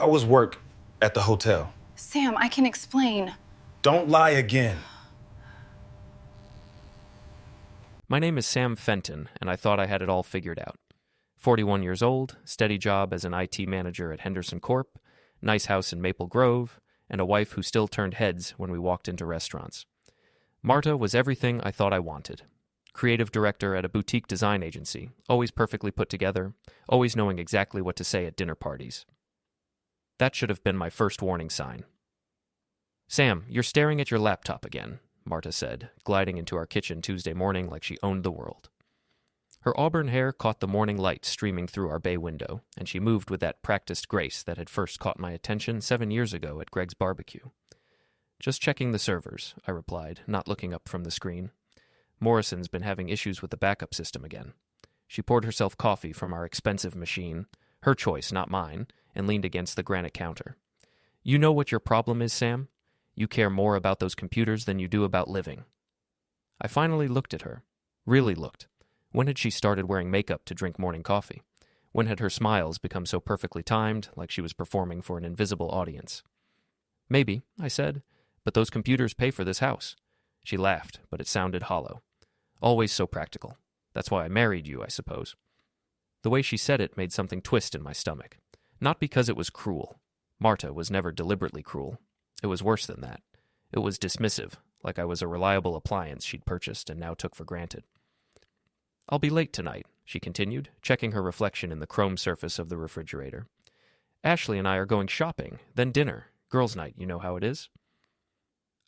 I was work at the hotel. Sam, I can explain. Don't lie again. My name is Sam Fenton, and I thought I had it all figured out. 41 years old, steady job as an IT manager at Henderson Corp., nice house in Maple Grove, and a wife who still turned heads when we walked into restaurants. Marta was everything I thought I wanted. Creative director at a boutique design agency, always perfectly put together, always knowing exactly what to say at dinner parties. That should have been my first warning sign. "Sam, you're staring at your laptop again," Marta said, gliding into our kitchen Tuesday morning like she owned the world. Her auburn hair caught the morning light streaming through our bay window, and she moved with that practiced grace that had first caught my attention 7 years ago at Greg's barbecue. "Just checking the servers," I replied, not looking up from the screen. "Morrison's been having issues with the backup system again." She poured herself coffee from our expensive machine, her choice, not mine, and leaned against the granite counter. "You know what your problem is, Sam? You care more about those computers than you do about living." I finally looked at her. Really looked. When had she started wearing makeup to drink morning coffee? When had her smiles become so perfectly timed, like she was performing for an invisible audience? "Maybe," I said, "but those computers pay for this house." She laughed, but it sounded hollow. "Always so practical. That's why I married you, I suppose." The way she said it made something twist in my stomach. Not because it was cruel. Marta was never deliberately cruel. It was worse than that. It was dismissive, like I was a reliable appliance she'd purchased and now took for granted. "I'll be late tonight," she continued, checking her reflection in the chrome surface of the refrigerator. "Ashley and I are going shopping, then dinner. Girls' night, you know how it is."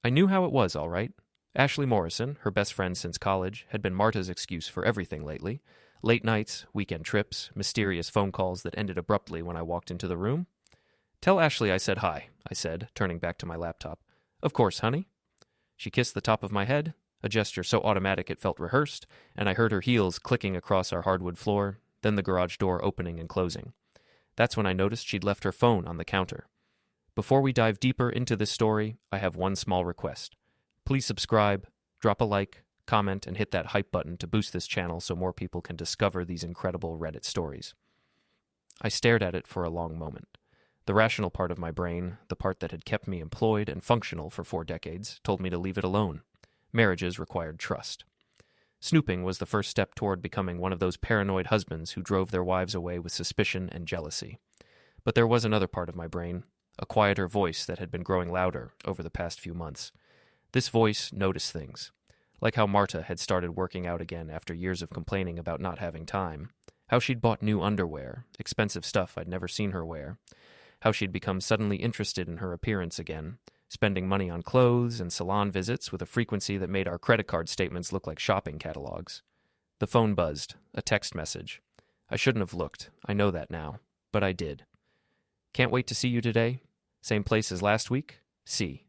I knew how it was, all right. Ashley Morrison, her best friend since college, had been Marta's excuse for everything lately. Late nights, weekend trips, mysterious phone calls that ended abruptly when I walked into the room. "Tell Ashley I said hi," I said, turning back to my laptop. "Of course, honey." She kissed the top of my head, a gesture so automatic it felt rehearsed, and I heard her heels clicking across our hardwood floor, then the garage door opening and closing. That's when I noticed she'd left her phone on the counter. Before we dive deeper into this story, I have one small request. Please subscribe, drop a like, comment, and hit that hype button to boost this channel so more people can discover these incredible Reddit stories. I stared at it for a long moment. The rational part of my brain, the part that had kept me employed and functional for 4 decades, told me to leave it alone. Marriages required trust. Snooping was the first step toward becoming one of those paranoid husbands who drove their wives away with suspicion and jealousy. But there was another part of my brain, a quieter voice that had been growing louder over the past few months. This voice noticed things, like how Marta had started working out again after years of complaining about not having time, how she'd bought new underwear, expensive stuff I'd never seen her wear, how she'd become suddenly interested in her appearance again, spending money on clothes and salon visits with a frequency that made our credit card statements look like shopping catalogs. The phone buzzed, a text message. I shouldn't have looked, I know that now, but I did. "Can't wait to see you today. Same place as last week? C."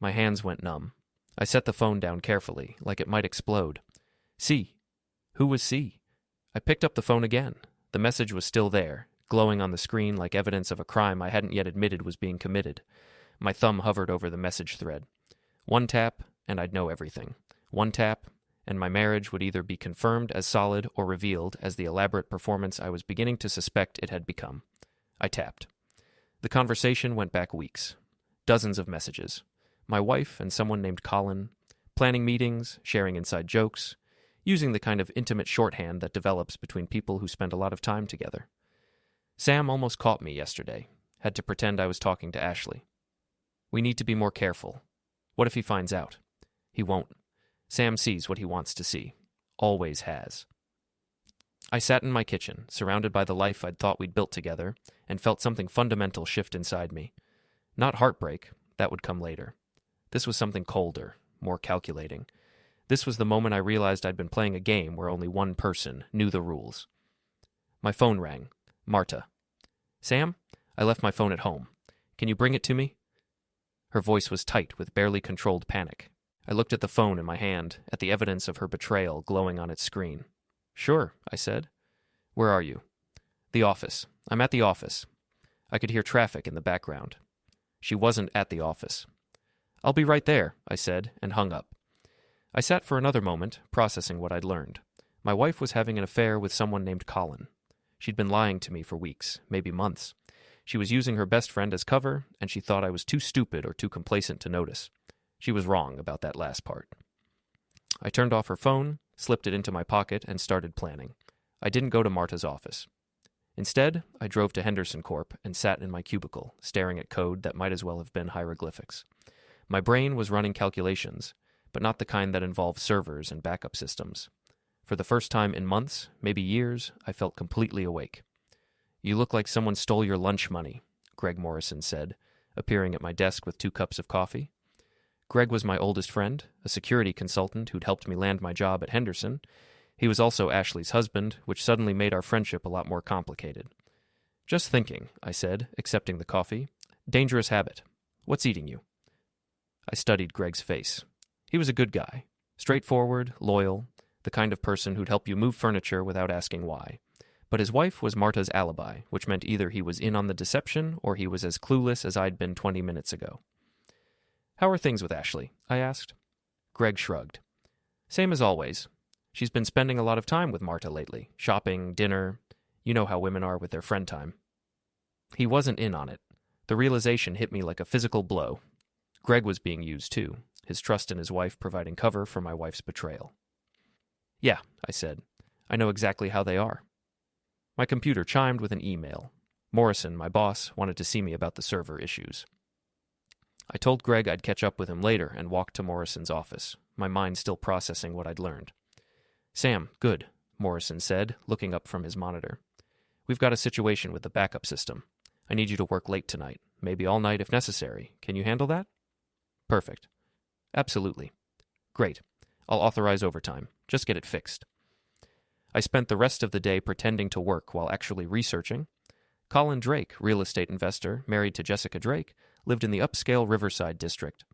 My hands went numb. I set the phone down carefully, like it might explode. C. Who was C? I picked up the phone again. The message was still there, glowing on the screen like evidence of a crime I hadn't yet admitted was being committed. My thumb hovered over the message thread. One tap, and I'd know everything. One tap, and my marriage would either be confirmed as solid or revealed as the elaborate performance I was beginning to suspect it had become. I tapped. The conversation went back weeks. Dozens of messages. My wife and someone named Colin, planning meetings, sharing inside jokes, using the kind of intimate shorthand that develops between people who spend a lot of time together. Sam almost caught me yesterday. Had to pretend I was talking to Ashley. "We need to be more careful. What if he finds out?" He won't. Sam sees what he wants to see. Always has. I sat in my kitchen, surrounded by the life I'd thought we'd built together, and felt something fundamental shift inside me. Not heartbreak, that would come later. This was something colder, more calculating. This was the moment I realized I'd been playing a game where only one person knew the rules. My phone rang. Marta. "Sam, I left my phone at home. Can you bring it to me?" Her voice was tight with barely controlled panic. I looked at the phone in my hand, at the evidence of her betrayal glowing on its screen. "Sure," I said. "Where are you?" "The office. I'm at the office." I could hear traffic in the background. She wasn't at the office. "I'll be right there," I said, and hung up. I sat for another moment, processing what I'd learned. My wife was having an affair with someone named Colin. She'd been lying to me for weeks, maybe months. She was using her best friend as cover, and she thought I was too stupid or too complacent to notice. She was wrong about that last part. I turned off her phone, slipped it into my pocket, and started planning. I didn't go to Marta's office. Instead, I drove to Henderson Corp and sat in my cubicle, staring at code that might as well have been hieroglyphics. My brain was running calculations, but not the kind that involve servers and backup systems. For the first time in months, maybe years, I felt completely awake. "You look like someone stole your lunch money," Greg Morrison said, appearing at my desk with 2 cups of coffee. Greg was my oldest friend, a security consultant who'd helped me land my job at Henderson. He was also Ashley's husband, which suddenly made our friendship a lot more complicated. "Just thinking," I said, accepting the coffee. "Dangerous habit. What's eating you?" I studied Greg's face. He was a good guy. Straightforward, loyal, the kind of person who'd help you move furniture without asking why. But his wife was Marta's alibi, which meant either he was in on the deception or he was as clueless as I'd been 20 minutes ago. "How are things with Ashley?" I asked. Greg shrugged. "Same as always. She's been spending a lot of time with Marta lately. Shopping, dinner. You know how women are with their friend time." He wasn't in on it. The realization hit me like a physical blow. Greg was being used too, his trust in his wife providing cover for my wife's betrayal. "Yeah," I said. "I know exactly how they are." My computer chimed with an email. Morrison, my boss, wanted to see me about the server issues. I told Greg I'd catch up with him later and walked to Morrison's office, my mind still processing what I'd learned. "Sam, good," Morrison said, looking up from his monitor. "We've got a situation with the backup system. I need you to work late tonight, maybe all night if necessary. Can you handle that?" "Perfect." "Absolutely." "Great. I'll authorize overtime. Just get it fixed." I spent the rest of the day pretending to work while actually researching. Colin Drake, real estate investor, married to Jessica Drake, lived in the upscale Riverside district.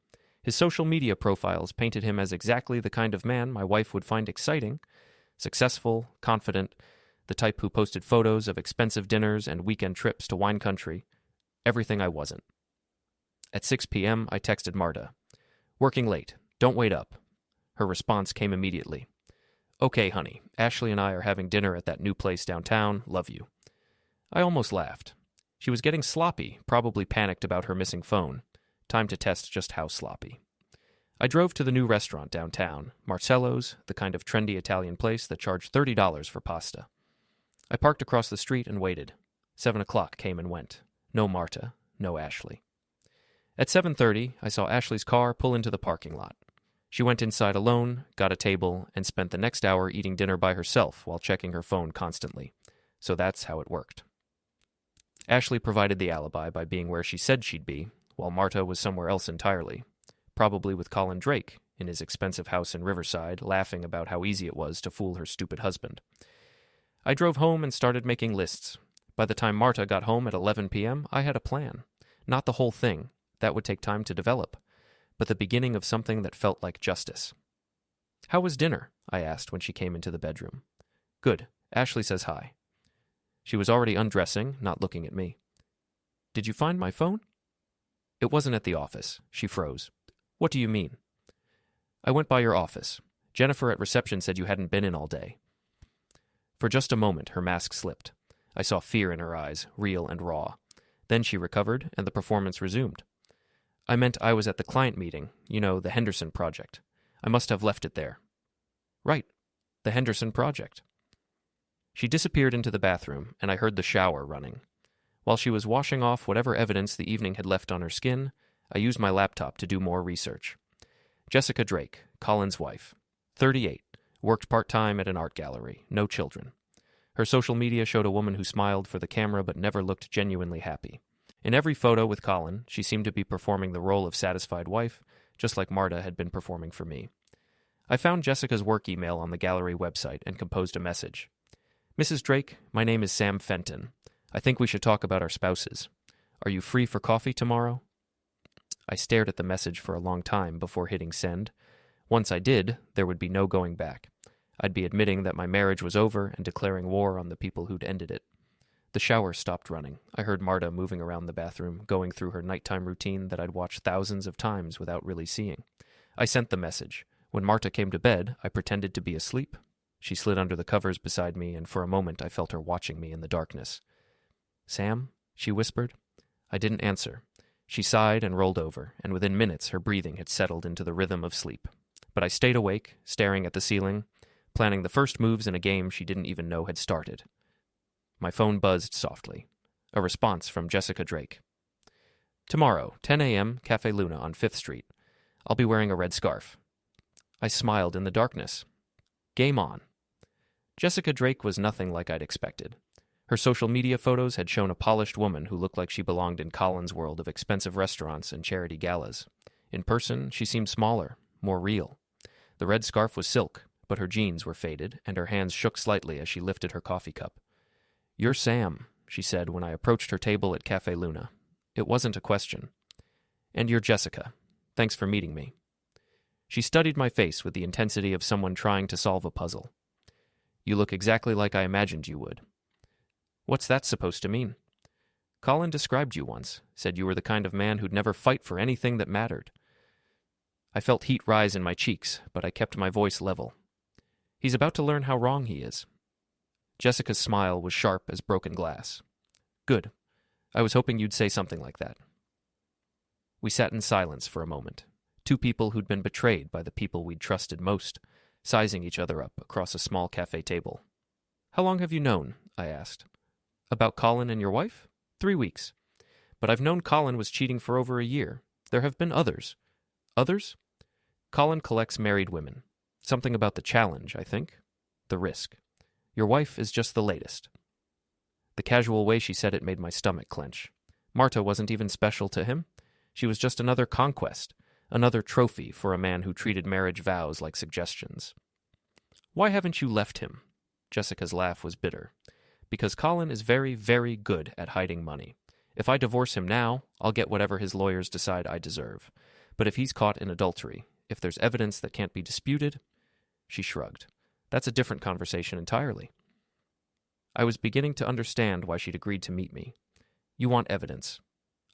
His social media profiles painted him as exactly the kind of man my wife would find exciting, successful, confident, the type who posted photos of expensive dinners and weekend trips to wine country. Everything I wasn't. At 6 p.m., I texted Marta. "Working late. Don't wait up." Her response came immediately. "Okay, honey. Ashley and I are having dinner at that new place downtown. Love you." I almost laughed. She was getting sloppy, probably panicked about her missing phone. Time to test just how sloppy. I drove to the new restaurant downtown, Marcello's, the kind of trendy Italian place that charged $30 for pasta. I parked across the street and waited. 7 o'clock came and went. No Marta, no Ashley. At 7:30, I saw Ashley's car pull into the parking lot. She went inside alone, got a table, and spent the next hour eating dinner by herself while checking her phone constantly. So that's how it worked. Ashley provided the alibi by being where she said she'd be, while Marta was somewhere else entirely, probably with Colin Drake in his expensive house in Riverside, laughing about how easy it was to fool her stupid husband. I drove home and started making lists. By the time Marta got home at 11 p.m., I had a plan. Not the whole thing. That would take time to develop. But the beginning of something that felt like justice. "How was dinner?" I asked when she came into the bedroom. "Good. Ashley says hi." She was already undressing, not looking at me. "Did you find my phone?" "It wasn't at the office." She froze. "What do you mean?" "I went by your office. Jennifer at reception said you hadn't been in all day." For just a moment, her mask slipped. I saw fear in her eyes, real and raw. Then she recovered, and the performance resumed. "I meant I was at the client meeting, the Henderson project. I must have left it there." "Right, the Henderson project." She disappeared into the bathroom, and I heard the shower running. While she was washing off whatever evidence the evening had left on her skin, I used my laptop to do more research. Jessica Drake, Colin's wife, 38, worked part-time at an art gallery, no children. Her social media showed a woman who smiled for the camera but never looked genuinely happy. In every photo with Colin, she seemed to be performing the role of satisfied wife, just like Marta had been performing for me. I found Jessica's work email on the gallery website and composed a message. "Mrs. Drake, my name is Sam Fenton. I think we should talk about our spouses. Are you free for coffee tomorrow?" I stared at the message for a long time before hitting send. Once I did, there would be no going back. I'd be admitting that my marriage was over and declaring war on the people who'd ended it. The shower stopped running. I heard Marta moving around the bathroom, going through her nighttime routine that I'd watched thousands of times without really seeing. I sent the message. When Marta came to bed, I pretended to be asleep. She slid under the covers beside me, and for a moment I felt her watching me in the darkness. "Sam?" she whispered. I didn't answer. She sighed and rolled over, and within minutes her breathing had settled into the rhythm of sleep. But I stayed awake, staring at the ceiling, planning the first moves in a game she didn't even know had started. My phone buzzed softly. A response from Jessica Drake. Tomorrow, 10 a.m., Cafe Luna on 5th Street. I'll be wearing a red scarf. I smiled in the darkness. Game on. Jessica Drake was nothing like I'd expected. Her social media photos had shown a polished woman who looked like she belonged in Colin's world of expensive restaurants and charity galas. In person, she seemed smaller, more real. The red scarf was silk, but her jeans were faded, and her hands shook slightly as she lifted her coffee cup. "You're Sam," she said when I approached her table at Cafe Luna. It wasn't a question. "And you're Jessica. Thanks for meeting me." She studied my face with the intensity of someone trying to solve a puzzle. "You look exactly like I imagined you would." "What's that supposed to mean?" "Colin described you once, said you were the kind of man who'd never fight for anything that mattered." I felt heat rise in my cheeks, but I kept my voice level. "He's about to learn how wrong he is." Jessica's smile was sharp as broken glass. "Good. I was hoping you'd say something like that." We sat in silence for a moment, two people who'd been betrayed by the people we'd trusted most, sizing each other up across a small cafe table. "How long have you known?" I asked. "About Colin and your wife? 3 weeks. But I've known Colin was cheating for over a year. There have been others." "Others?" "Colin collects married women. Something about the challenge, I think. The risk. Your wife is just the latest." The casual way she said it made my stomach clench. Marta wasn't even special to him. She was just another conquest, another trophy for a man who treated marriage vows like suggestions. "Why haven't you left him?" Jessica's laugh was bitter. "Because Colin is very, very good at hiding money. If I divorce him now, I'll get whatever his lawyers decide I deserve. But if he's caught in adultery, if there's evidence that can't be disputed..." She shrugged. "That's a different conversation entirely." I was beginning to understand why she'd agreed to meet me. "You want evidence.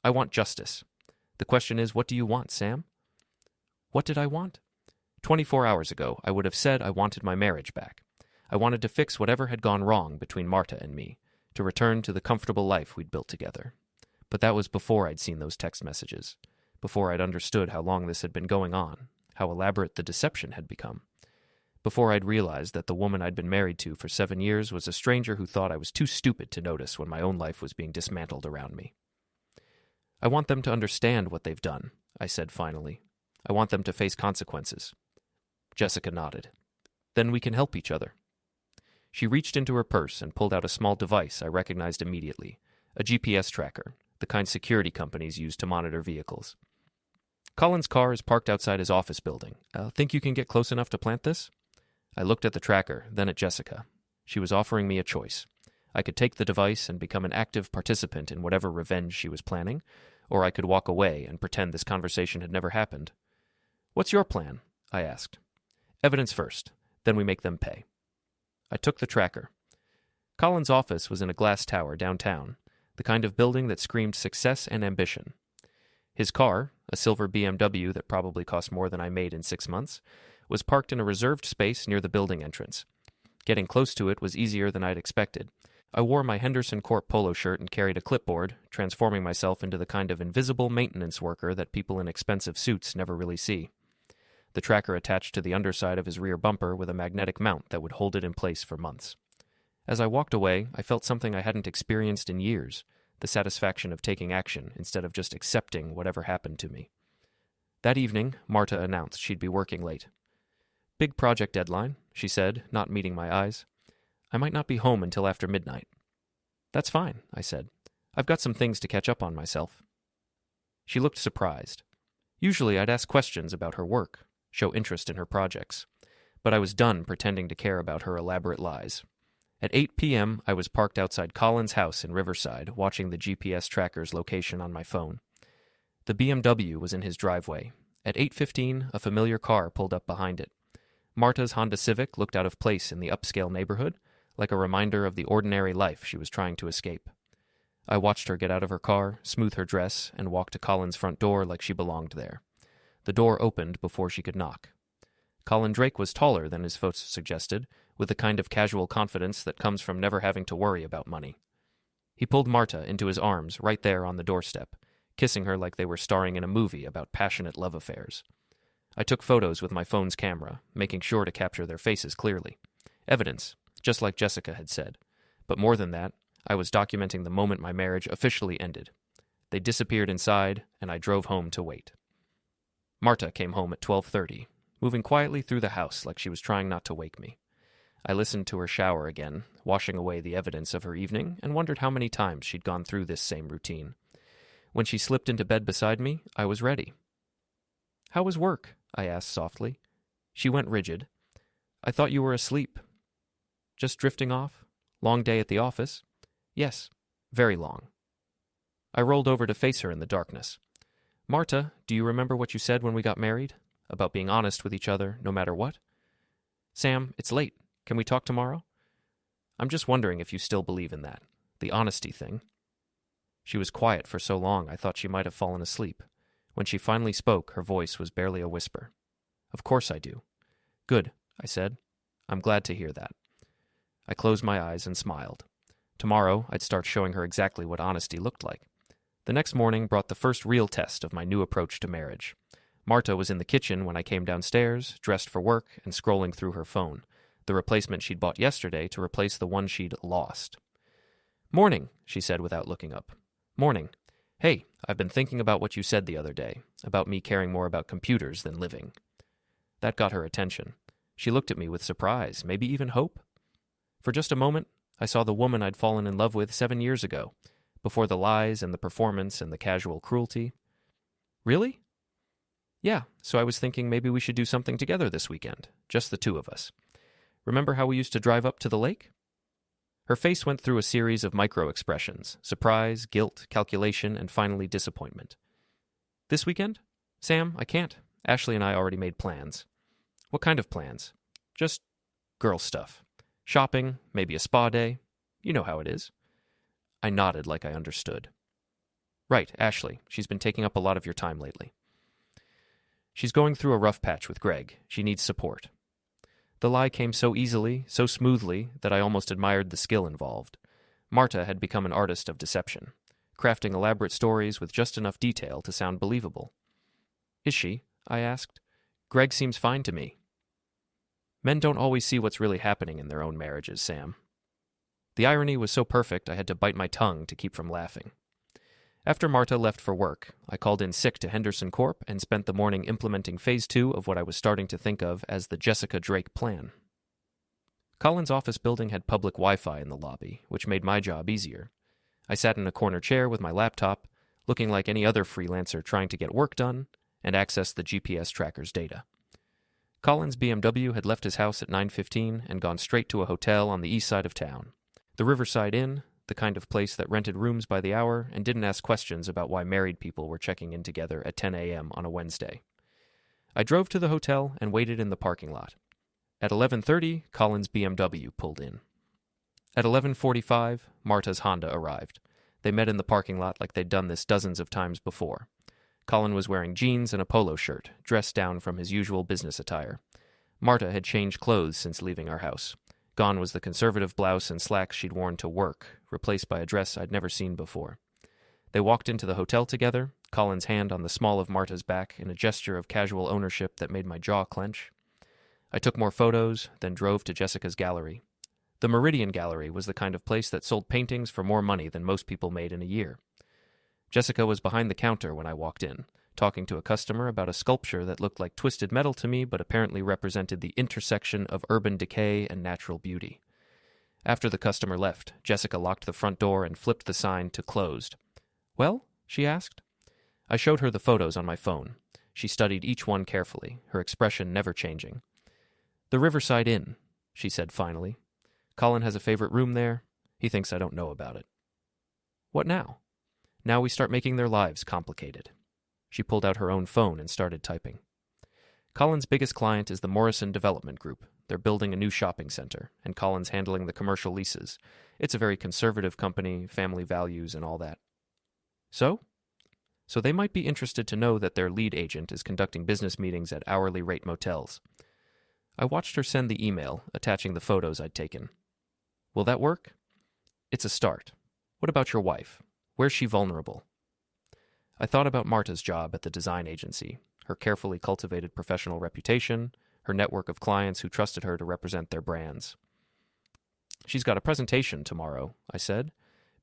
I want justice. The question is, what do you want, Sam?" What did I want? 24 hours ago, I would have said I wanted my marriage back. I wanted to fix whatever had gone wrong between Marta and me, to return to the comfortable life we'd built together. But that was before I'd seen those text messages, before I'd understood how long this had been going on, how elaborate the deception had become, before I'd realized that the woman I'd been married to for 7 years was a stranger who thought I was too stupid to notice when my own life was being dismantled around me. "I want them to understand what they've done," I said finally. "I want them to face consequences." Jessica nodded. "Then we can help each other." She reached into her purse and pulled out a small device I recognized immediately, a GPS tracker, the kind security companies use to monitor vehicles. "Colin's car is parked outside his office building. Think you can get close enough to plant this?" I looked at the tracker, then at Jessica. She was offering me a choice. I could take the device and become an active participant in whatever revenge she was planning, or I could walk away and pretend this conversation had never happened. "What's your plan?" I asked. "Evidence first, then we make them pay." I took the tracker. Colin's office was in a glass tower downtown, the kind of building that screamed success and ambition. His car, a silver BMW that probably cost more than I made in 6 months, was parked in a reserved space near the building entrance. Getting close to it was easier than I'd expected. I wore my Henderson Corp polo shirt and carried a clipboard, transforming myself into the kind of invisible maintenance worker that people in expensive suits never really see. The tracker attached to the underside of his rear bumper with a magnetic mount that would hold it in place for months. As I walked away, I felt something I hadn't experienced in years, the satisfaction of taking action instead of just accepting whatever happened to me. That evening, Marta announced she'd be working late. "Big project deadline," she said, not meeting my eyes. "I might not be home until after midnight." "That's fine," I said. "I've got some things to catch up on myself." She looked surprised. Usually I'd ask questions about her work, show interest in her projects, but I was done pretending to care about her elaborate lies. At 8 p.m., I was parked outside Colin's house in Riverside, watching the GPS tracker's location on my phone. The BMW was in his driveway. At 8:15, a familiar car pulled up behind it. Marta's Honda Civic looked out of place in the upscale neighborhood, like a reminder of the ordinary life she was trying to escape. I watched her get out of her car, smooth her dress, and walk to Colin's front door like she belonged there. The door opened before she could knock. Colin Drake was taller than his photos suggested, with the kind of casual confidence that comes from never having to worry about money. He pulled Marta into his arms right there on the doorstep, kissing her like they were starring in a movie about passionate love affairs. I took photos with my phone's camera, making sure to capture their faces clearly. Evidence, just like Jessica had said. But more than that, I was documenting the moment my marriage officially ended. They disappeared inside, and I drove home to wait. Marta came home at 12:30, moving quietly through the house like she was trying not to wake me. I listened to her shower again, washing away the evidence of her evening, and wondered how many times she'd gone through this same routine. When she slipped into bed beside me, I was ready. "How was work?" I asked softly. She went rigid. "I thought you were asleep." "Just drifting off? Long day at the office?" "Yes, very long." I rolled over to face her in the darkness. "Marta, do you remember what you said when we got married? About being honest with each other, no matter what?" "Sam, it's late. Can we talk tomorrow?" "I'm just wondering if you still believe in that. The honesty thing." She was quiet for so long I thought she might have fallen asleep. When she finally spoke, her voice was barely a whisper. "Of course I do." "Good," I said. "I'm glad to hear that." I closed my eyes and smiled. Tomorrow, I'd start showing her exactly what honesty looked like. The next morning brought the first real test of my new approach to marriage. Marta was in the kitchen when I came downstairs, dressed for work and scrolling through her phone, the replacement she'd bought yesterday to replace the one she'd lost. "Morning," she said without looking up. "Morning. Hey, I've been thinking about what you said the other day, about me caring more about computers than living." That got her attention. She looked at me with surprise, maybe even hope. For just a moment, I saw the woman I'd fallen in love with 7 years ago, before the lies and the performance and the casual cruelty. "Really?" "Yeah, so I was thinking maybe we should do something together this weekend, just the two of us. Remember how we used to drive up to the lake?" Her face went through a series of micro-expressions: surprise, guilt, calculation, and finally disappointment. "This weekend? Sam, I can't. Ashley and I already made plans." "What kind of plans?" "Just girl stuff. Shopping, maybe a spa day. You know how it is." I nodded like I understood. "Right, Ashley. She's been taking up a lot of your time lately." "She's going through a rough patch with Greg. She needs support." The lie came so easily, so smoothly, that I almost admired the skill involved. Marta had become an artist of deception, crafting elaborate stories with just enough detail to sound believable. "Is she?" I asked. "Greg seems fine to me." Men don't always see what's really happening in their own marriages, Sam. The irony was so perfect I had to bite my tongue to keep from laughing. After Marta left for work, I called in sick to Henderson Corp and spent the morning implementing Phase 2 of what I was starting to think of as the Jessica Drake plan. Colin's office building had public Wi-Fi in the lobby, which made my job easier. I sat in a corner chair with my laptop, looking like any other freelancer trying to get work done, and accessed the GPS tracker's data. Colin's BMW had left his house at 9:15 and gone straight to a hotel on the east side of town. The Riverside Inn, the kind of place that rented rooms by the hour and didn't ask questions about why married people were checking in together at 10 a.m. on a Wednesday. I drove to the hotel and waited in the parking lot. At 11:30, Colin's BMW pulled in. At 11:45, Marta's Honda arrived. They met in the parking lot like they'd done this dozens of times before. Colin was wearing jeans and a polo shirt, dressed down from his usual business attire. Marta had changed clothes since leaving our house. Gone was the conservative blouse and slacks she'd worn to work, replaced by a dress I'd never seen before. They walked into the hotel together, Colin's hand on the small of Marta's back in a gesture of casual ownership that made my jaw clench. I took more photos, then drove to Jessica's gallery. The Meridian Gallery was the kind of place that sold paintings for more money than most people made in a year. Jessica was behind the counter when I walked in, talking to a customer about a sculpture that looked like twisted metal to me but apparently represented the intersection of urban decay and natural beauty. After the customer left, Jessica locked the front door and flipped the sign to closed. "Well?" she asked. I showed her the photos on my phone. She studied each one carefully, her expression never changing. "The Riverside Inn," she said finally. "Colin has a favorite room there. He thinks I don't know about it." "What now?" "Now we start making their lives complicated." She pulled out her own phone and started typing. Colin's biggest client is the Morrison Development Group. They're building a new shopping center, and Colin's handling the commercial leases. It's a very conservative company, family values, and all that. So? So they might be interested to know that their lead agent is conducting business meetings at hourly rate motels. I watched her send the email, attaching the photos I'd taken. Will that work? It's a start. What about your wife? Where's she vulnerable? I thought about Marta's job at the design agency, her carefully cultivated professional reputation, her network of clients who trusted her to represent their brands. She's got a presentation tomorrow, I said.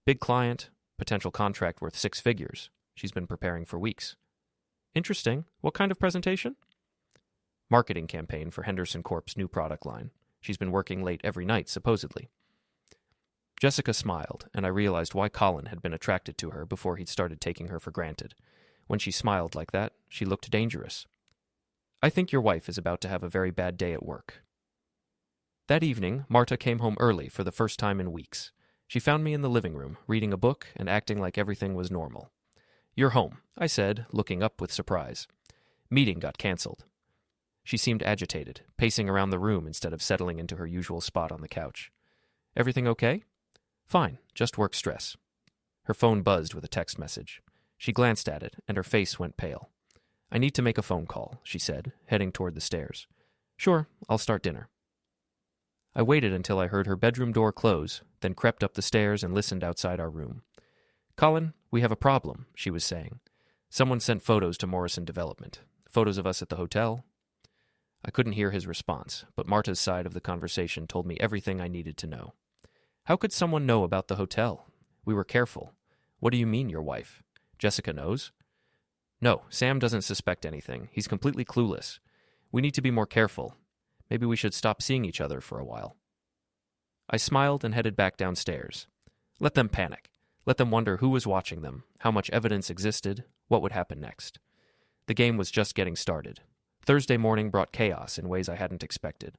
Big client, potential contract worth 6 figures. She's been preparing for weeks. Interesting. What kind of presentation? Marketing campaign for Henderson Corp's new product line. She's been working late every night, supposedly. Jessica smiled, and I realized why Colin had been attracted to her before he'd started taking her for granted. When she smiled like that, she looked dangerous. I think your wife is about to have a very bad day at work. That evening, Marta came home early for the first time in weeks. She found me in the living room, reading a book and acting like everything was normal. You're home, I said, looking up with surprise. Meeting got canceled. She seemed agitated, pacing around the room instead of settling into her usual spot on the couch. Everything okay? Fine, just work stress. Her phone buzzed with a text message. She glanced at it, and her face went pale. I need to make a phone call, she said, heading toward the stairs. Sure, I'll start dinner. I waited until I heard her bedroom door close, then crept up the stairs and listened outside our room. Colin, we have a problem, she was saying. Someone sent photos to Morrison Development. Photos of us at the hotel. I couldn't hear his response, but Marta's side of the conversation told me everything I needed to know. How could someone know about the hotel? We were careful. What do you mean, your wife? Jessica knows? No, Sam doesn't suspect anything. He's completely clueless. We need to be more careful. Maybe we should stop seeing each other for a while. I smiled and headed back downstairs. Let them panic. Let them wonder who was watching them, how much evidence existed, what would happen next. The game was just getting started. Thursday morning brought chaos in ways I hadn't expected.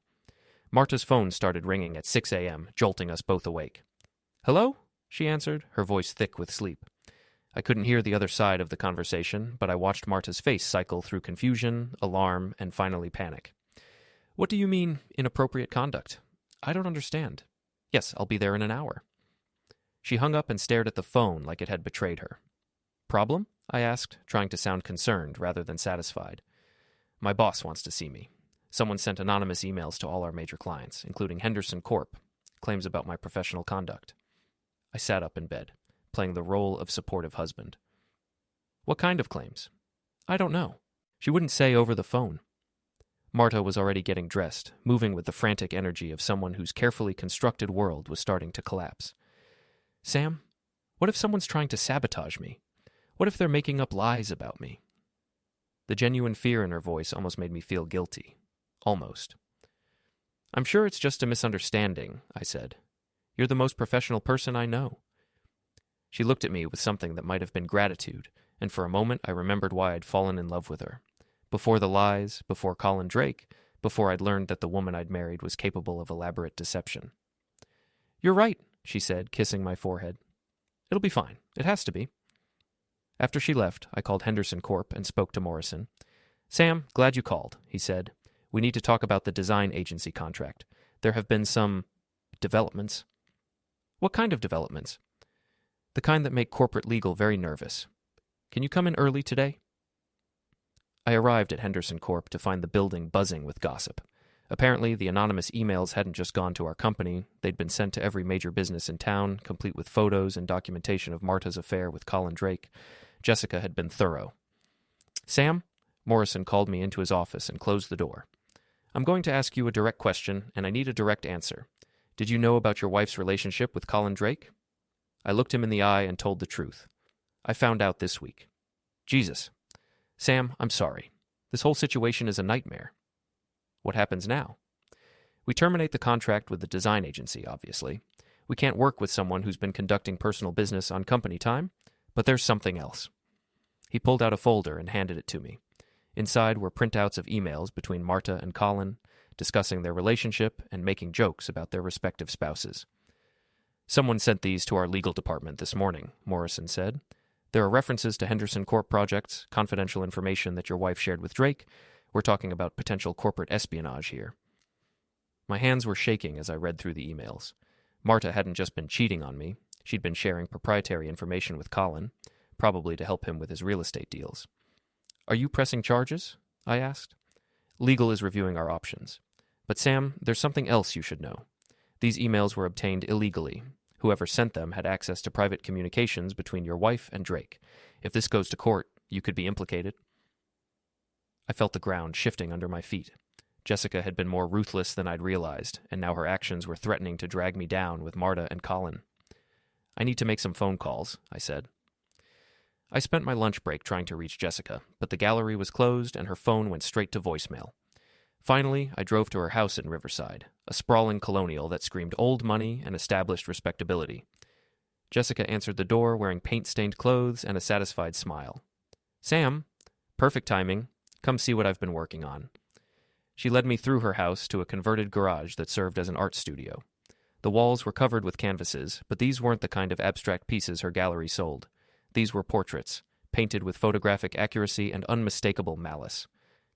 Marta's phone started ringing at 6 a.m., jolting us both awake. Hello? She answered, her voice thick with sleep. I couldn't hear the other side of the conversation, but I watched Marta's face cycle through confusion, alarm, and finally panic. What do you mean, inappropriate conduct? I don't understand. Yes, I'll be there in an hour. She hung up and stared at the phone like it had betrayed her. Problem? I asked, trying to sound concerned rather than satisfied. My boss wants to see me. Someone sent anonymous emails to all our major clients, including Henderson Corp. Claims about my professional conduct. I sat up in bed, playing the role of supportive husband. What kind of claims? I don't know. She wouldn't say over the phone. Marta was already getting dressed, moving with the frantic energy of someone whose carefully constructed world was starting to collapse. Sam, what if someone's trying to sabotage me? What if they're making up lies about me? The genuine fear in her voice almost made me feel guilty. Almost. I'm sure it's just a misunderstanding, I said. You're the most professional person I know. She looked at me with something that might have been gratitude, and for a moment I remembered why I'd fallen in love with her. Before the lies, before Colin Drake, before I'd learned that the woman I'd married was capable of elaborate deception. You're right, she said, kissing my forehead. It'll be fine. It has to be. After she left, I called Henderson Corp and spoke to Morrison. Sam, glad you called, he said. We need to talk about the design agency contract. There have been some developments. What kind of developments? The kind that make corporate legal very nervous. Can you come in early today? I arrived at Henderson Corp to find the building buzzing with gossip. Apparently, the anonymous emails hadn't just gone to our company. They'd been sent to every major business in town, complete with photos and documentation of Marta's affair with Colin Drake. Jessica had been thorough. Sam? Morrison called me into his office and closed the door. I'm going to ask you a direct question, and I need a direct answer. Did you know about your wife's relationship with Colin Drake? I looked him in the eye and told the truth. I found out this week. Jesus. Sam, I'm sorry. This whole situation is a nightmare. What happens now? We terminate the contract with the design agency, obviously. We can't work with someone who's been conducting personal business on company time, but there's something else. He pulled out a folder and handed it to me. Inside were printouts of emails between Marta and Colin, discussing their relationship and making jokes about their respective spouses. Someone sent these to our legal department this morning, Morrison said. There are references to Henderson Corp projects, confidential information that your wife shared with Drake. We're talking about potential corporate espionage here. My hands were shaking as I read through the emails. Marta hadn't just been cheating on me. She'd been sharing proprietary information with Colin, probably to help him with his real estate deals. Are you pressing charges? I asked. Legal is reviewing our options. But Sam, there's something else you should know. These emails were obtained illegally. Whoever sent them had access to private communications between your wife and Drake. If this goes to court, you could be implicated. I felt the ground shifting under my feet. Jessica had been more ruthless than I'd realized, and now her actions were threatening to drag me down with Marta and Colin. I need to make some phone calls, I said. I spent my lunch break trying to reach Jessica, but the gallery was closed and her phone went straight to voicemail. Finally, I drove to her house in Riverside, a sprawling colonial that screamed old money and established respectability. Jessica answered the door wearing paint-stained clothes and a satisfied smile. "Sam, perfect timing. Come see what I've been working on." She led me through her house to a converted garage that served as an art studio. The walls were covered with canvases, but these weren't the kind of abstract pieces her gallery sold. These were portraits, painted with photographic accuracy and unmistakable malice.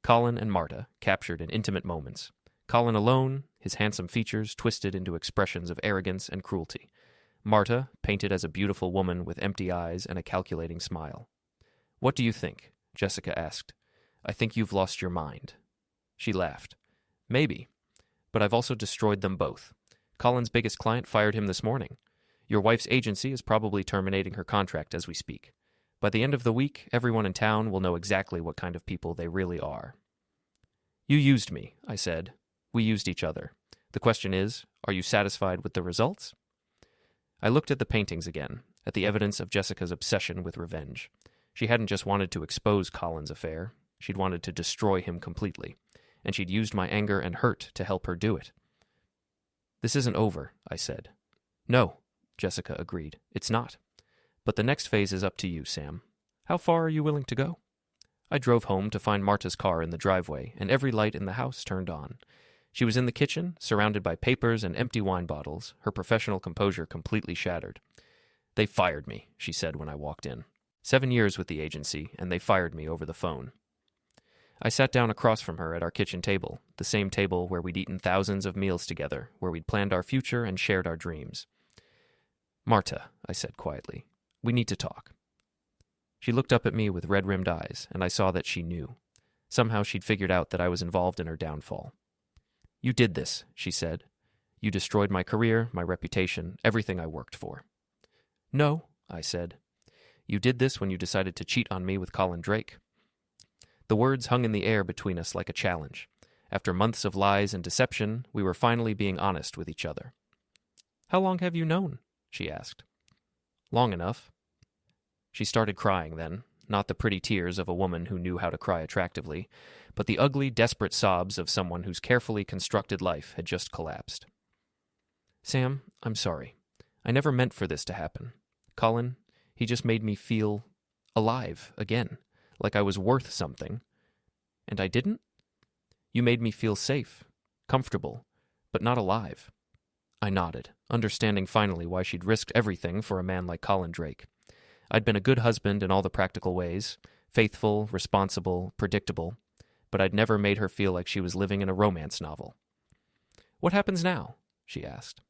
Colin and Marta, captured in intimate moments. Colin alone, his handsome features twisted into expressions of arrogance and cruelty. Marta, painted as a beautiful woman with empty eyes and a calculating smile. "What do you think?" Jessica asked. "I think you've lost your mind." She laughed. "Maybe. But I've also destroyed them both. Colin's biggest client fired him this morning. Your wife's agency is probably terminating her contract as we speak. By the end of the week, everyone in town will know exactly what kind of people they really are." "You used me," I said. "We used each other. The question is, are you satisfied with the results?" I looked at the paintings again, at the evidence of Jessica's obsession with revenge. She hadn't just wanted to expose Colin's affair. She'd wanted to destroy him completely. And she'd used my anger and hurt to help her do it. "This isn't over," I said. "No," Jessica agreed. "It's not. But the next phase is up to you, Sam. How far are you willing to go?" I drove home to find Marta's car in the driveway, and every light in the house turned on. She was in the kitchen, surrounded by papers and empty wine bottles, her professional composure completely shattered. "They fired me," she said when I walked in. 7 years with the agency, and they fired me over the phone. I sat down across from her at our kitchen table, the same table where we'd eaten thousands of meals together, where we'd planned our future and shared our dreams. "Marta," I said quietly, "we need to talk." She looked up at me with red-rimmed eyes, and I saw that she knew. Somehow she'd figured out that I was involved in her downfall. "You did this," she said. "You destroyed my career, my reputation, everything I worked for." "No," I said. "You did this when you decided to cheat on me with Colin Drake." The words hung in the air between us like a challenge. After months of lies and deception, we were finally being honest with each other. "How long have you known?" she asked. "Long enough." She started crying then, not the pretty tears of a woman who knew how to cry attractively, but the ugly, desperate sobs of someone whose carefully constructed life had just collapsed. "Sam, I'm sorry. I never meant for this to happen. Colin, he just made me feel alive again. Like I was worth something. And I didn't? You made me feel safe, comfortable, but not alive." I nodded, understanding finally why she'd risked everything for a man like Colin Drake. I'd been a good husband in all the practical ways, faithful, responsible, predictable, but I'd never made her feel like she was living in a romance novel. "What happens now?" she asked.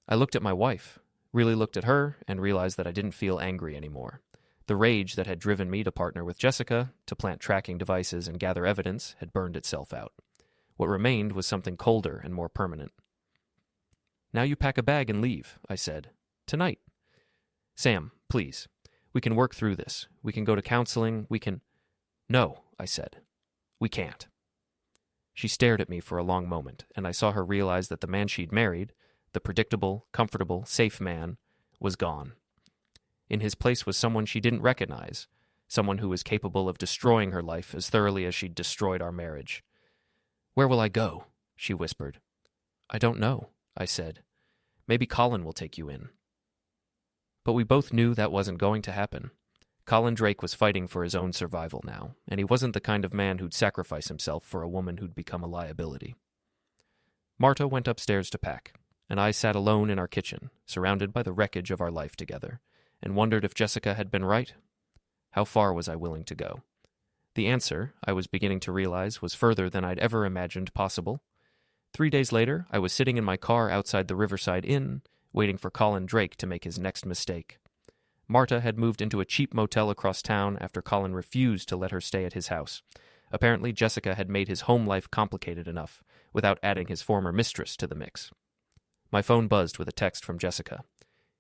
I looked at my wife, really looked at her, and realized that I didn't feel angry anymore. The rage that had driven me to partner with Jessica, to plant tracking devices and gather evidence, had burned itself out. What remained was something colder and more permanent. "Now you pack a bag and leave," I said. "Tonight." "Sam, please. We can work through this. We can go to counseling. We can—" "No," I said. "We can't." She stared at me for a long moment, and I saw her realize that the man she'd married, the predictable, comfortable, safe man, was gone. In his place was someone she didn't recognize, someone who was capable of destroying her life as thoroughly as she'd destroyed our marriage. "Where will I go?" she whispered. "I don't know," I said. "Maybe Colin will take you in." But we both knew that wasn't going to happen. Colin Drake was fighting for his own survival now, and he wasn't the kind of man who'd sacrifice himself for a woman who'd become a liability. Marta went upstairs to pack, and I sat alone in our kitchen, surrounded by the wreckage of our life together, and wondered if Jessica had been right. How far was I willing to go? The answer, I was beginning to realize, was further than I'd ever imagined possible. 3 days later, I was sitting in my car outside the Riverside Inn, waiting for Colin Drake to make his next mistake. Marta had moved into a cheap motel across town after Colin refused to let her stay at his house. Apparently, Jessica had made his home life complicated enough, without adding his former mistress to the mix. My phone buzzed with a text from Jessica.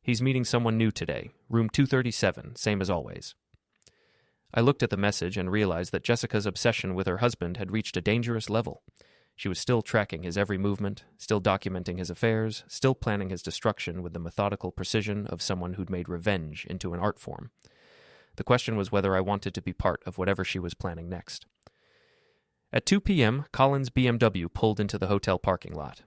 He's meeting someone new today, room 237, same as always. I looked at the message and realized that Jessica's obsession with her husband had reached a dangerous level. She was still tracking his every movement, still documenting his affairs, still planning his destruction with the methodical precision of someone who'd made revenge into an art form. The question was whether I wanted to be part of whatever she was planning next. At 2 p.m., Colin's BMW pulled into the hotel parking lot.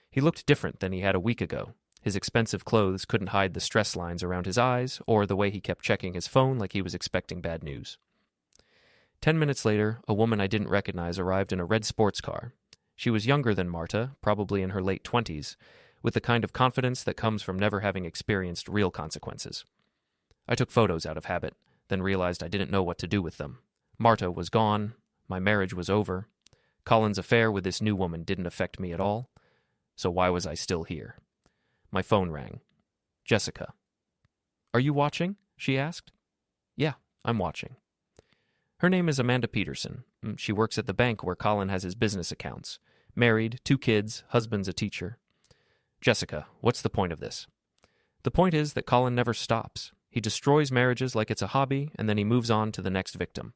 He looked different than he had a week ago. His expensive clothes couldn't hide the stress lines around his eyes, or the way he kept checking his phone like he was expecting bad news. 10 minutes later, a woman I didn't recognize arrived in a red sports car. She was younger than Marta, probably in her late 20s, with the kind of confidence that comes from never having experienced real consequences. I took photos out of habit, then realized I didn't know what to do with them. Marta was gone. My marriage was over. Colin's affair with this new woman didn't affect me at all. So why was I still here? My phone rang. Jessica. "Are you watching?" she asked. "Yeah, I'm watching." Her name is Amanda Peterson. She works at the bank where Colin has his business accounts. Married, 2 kids, husband's a teacher. "Jessica, what's the point of this?" "The point is that Colin never stops. He destroys marriages like it's a hobby, and then he moves on to the next victim.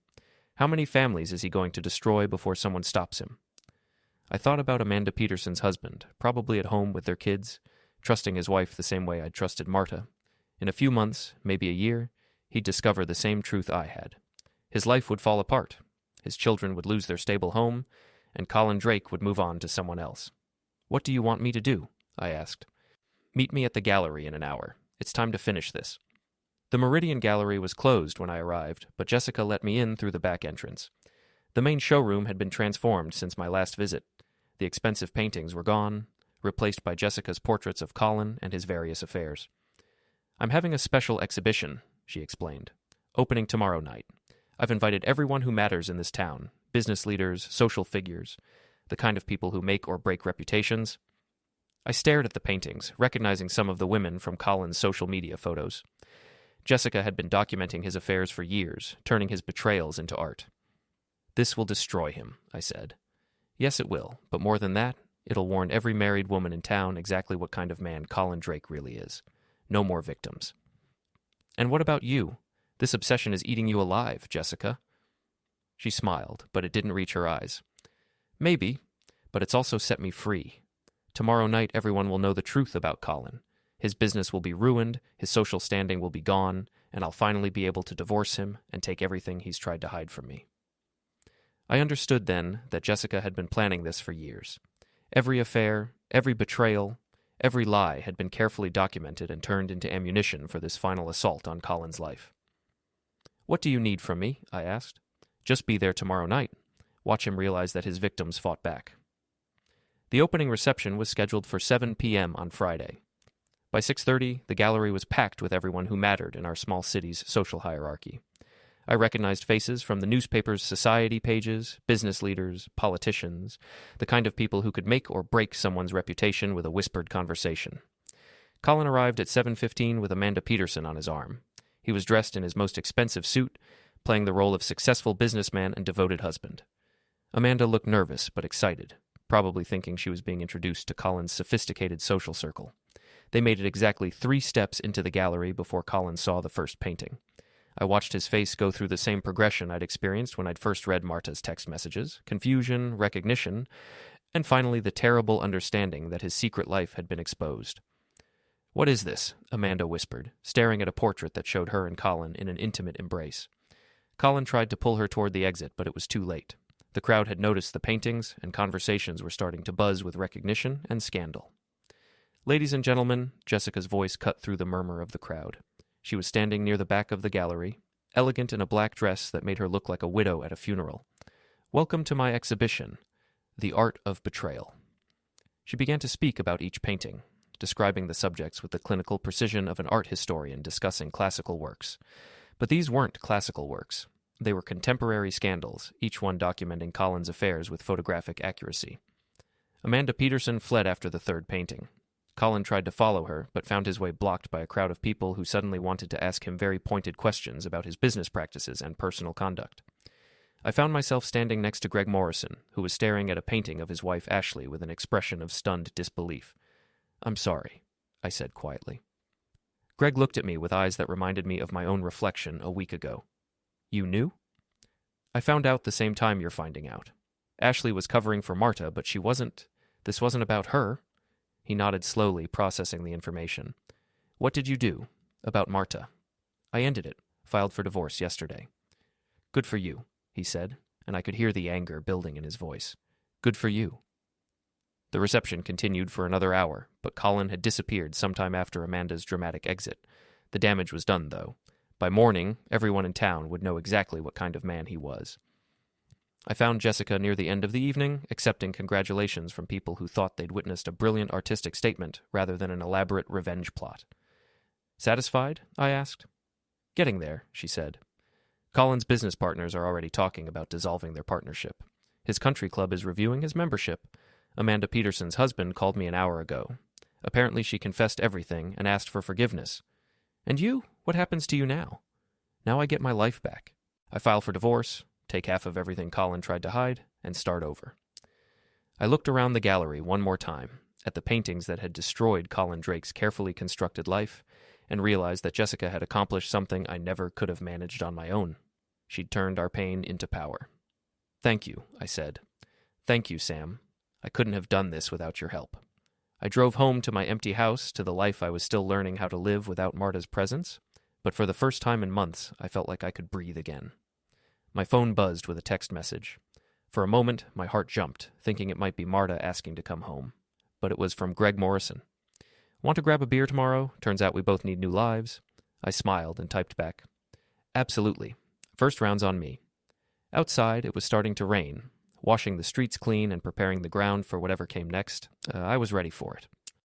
How many families is he going to destroy before someone stops him?" I thought about Amanda Peterson's husband, probably at home with their kids, trusting his wife the same way I'd trusted Marta. In a few months, maybe a year, he'd discover the same truth I had. His life would fall apart. His children would lose their stable home, and Colin Drake would move on to someone else. "What do you want me to do?" I asked. "Meet me at the gallery in an hour. It's time to finish this." The Meridian Gallery was closed when I arrived, but Jessica let me in through the back entrance. The main showroom had been transformed since my last visit. The expensive paintings were gone, replaced by Jessica's portraits of Colin and his various affairs. "I'm having a special exhibition," she explained. "Opening tomorrow night. I've invited everyone who matters in this town, business leaders, social figures, the kind of people who make or break reputations." I stared at the paintings, recognizing some of the women from Colin's social media photos. Jessica had been documenting his affairs for years, turning his betrayals into art. "This will destroy him," I said. "Yes, it will, but more than that, it'll warn every married woman in town exactly what kind of man Colin Drake really is. No more victims." "And what about you? This obsession is eating you alive, Jessica." She smiled, but it didn't reach her eyes. "Maybe, but it's also set me free. Tomorrow night everyone will know the truth about Colin. His business will be ruined, his social standing will be gone, and I'll finally be able to divorce him and take everything he's tried to hide from me." I understood then that Jessica had been planning this for years. Every affair, every betrayal, every lie had been carefully documented and turned into ammunition for this final assault on Colin's life. "What do you need from me?" I asked. "Just be there tomorrow night. Watch him realize that his victims fought back." The opening reception was scheduled for 7 p.m. on Friday. By 6:30, the gallery was packed with everyone who mattered in our small city's social hierarchy. I recognized faces from the newspaper's society pages, business leaders, politicians, the kind of people who could make or break someone's reputation with a whispered conversation. Colin arrived at 7:15 with Amanda Peterson on his arm. He was dressed in his most expensive suit, playing the role of successful businessman and devoted husband. Amanda looked nervous but excited, probably thinking she was being introduced to Colin's sophisticated social circle. They made it exactly 3 steps into the gallery before Colin saw the first painting. I watched his face go through the same progression I'd experienced when I'd first read Marta's text messages: confusion, recognition, and finally the terrible understanding that his secret life had been exposed. "What is this?" Amanda whispered, staring at a portrait that showed her and Colin in an intimate embrace. Colin tried to pull her toward the exit, but it was too late. The crowd had noticed the paintings, and conversations were starting to buzz with recognition and scandal. "Ladies and gentlemen," Jessica's voice cut through the murmur of the crowd. She was standing near the back of the gallery, elegant in a black dress that made her look like a widow at a funeral. "Welcome to my exhibition, The Art of Betrayal." She began to speak about each painting, describing the subjects with the clinical precision of an art historian discussing classical works. But these weren't classical works. They were contemporary scandals, each one documenting Colin's affairs with photographic accuracy. Amanda Peterson fled after the 3rd painting. Colin tried to follow her, but found his way blocked by a crowd of people who suddenly wanted to ask him very pointed questions about his business practices and personal conduct. I found myself standing next to Greg Morrison, who was staring at a painting of his wife Ashley with an expression of stunned disbelief. "I'm sorry," I said quietly. Greg looked at me with eyes that reminded me of my own reflection a week ago. You knew? I found out the same time you're finding out. Ashley was covering for Marta, but she wasn't. This wasn't about her. He nodded slowly, processing the information. What did you do? About Marta. I ended it. Filed for divorce yesterday. Good for you, he said, and I could hear the anger building in his voice. Good for you. The reception continued for another hour, but Colin had disappeared sometime after Amanda's dramatic exit. The damage was done, though. By morning, everyone in town would know exactly what kind of man he was. I found Jessica near the end of the evening, accepting congratulations from people who thought they'd witnessed a brilliant artistic statement rather than an elaborate revenge plot. Satisfied? I asked. Getting there, she said. Colin's business partners are already talking about dissolving their partnership. His country club is reviewing his membership. Amanda Peterson's husband called me an hour ago. Apparently she confessed everything and asked for forgiveness. And you? What happens to you now? Now I get my life back. I file for divorce, take half of everything Colin tried to hide, and start over. I looked around the gallery one more time, at the paintings that had destroyed Colin Drake's carefully constructed life, and realized that Jessica had accomplished something I never could have managed on my own. She'd turned our pain into power. Thank you, I said. Thank you, Sam. I couldn't have done this without your help. I drove home to my empty house, to the life I was still learning how to live without Marta's presence, but for the first time in months, I felt like I could breathe again. My phone buzzed with a text message. For a moment, my heart jumped, thinking it might be Marta asking to come home. But it was from Greg Morrison. Want to grab a beer tomorrow? Turns out we both need new lives. I smiled and typed back. Absolutely. First round's on me. Outside, it was starting to rain. Washing the streets clean and preparing the ground for whatever came next, I was ready for it.